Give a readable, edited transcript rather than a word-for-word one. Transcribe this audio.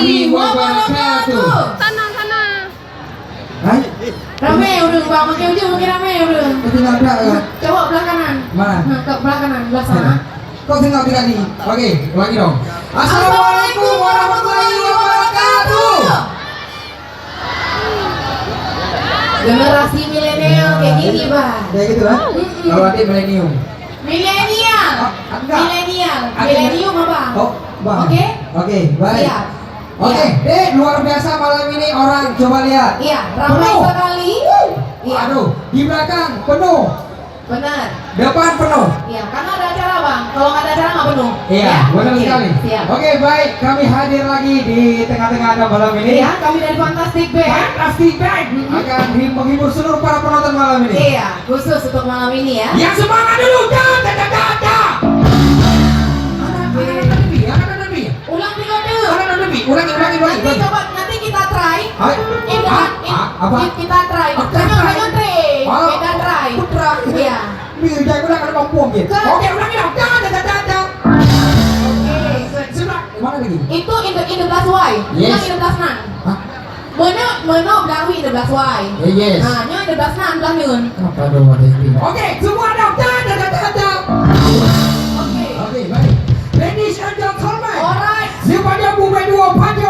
warahmatullahi wabarakatuh. Tenang. Hai, Rame udah bang, makin ujung makin rame udah. tinggal berapa kan? Coba belah kanan. Mana? Nah, ke belah kanan, belah sana. Kok tinggal 3 nih? Oke, lagi dong. Assalamualaikum warahmatullahi wabarakatuh. Generasi milenial kayak gini bang. Kayak gitu kan? Kalau adik milenium. Milenial. Oh, enggak. Milenial. Adik- Milenium apa? Oh, bang. Oke. Oke, baik. Siap. Oke, Dek, luar biasa malam ini orang. Coba lihat. Iya, ramai Penuh. sekali. Iya, Aduh, di belakang penuh, benar. depan penuh. Iya, karena ada acara bang. Kalau nggak ada acara nggak penuh. Iya, Ya? benar Oke, sekali. Siap. Oke, baik, kami hadir lagi di tengah-tengah Anda malam ini. Iya, kami dari Fantastic Band. Fantastic Band akan menghibur seluruh para penonton malam ini. Iya, khusus untuk malam ini ya. Yang semangat dulu, dah. Anak lebih. Ulang dulu. Anak lebih. Ulangi. Nanti coba nanti kita try. Hai. Apa? Kita try. Oke, Jangan try. jangan try. Oh. Kita try. Putra. Iya. Nih, jangan udah ada kompong gitu. Kan. Oke, ulangi dong. Dah. Oke. Sebelah. Mana lagi? Itu in the plus y. Yes. Yang in the plus nan. Hah? Mana belang in the plus y. Yes. Nah, nya in the plus nan belang nyun. Kenapa dong ada ini? Oke, semua dong. Dah. Oke. Oke, baik. Ladies and gentlemen. Alright. Siapa dia bukan dua panja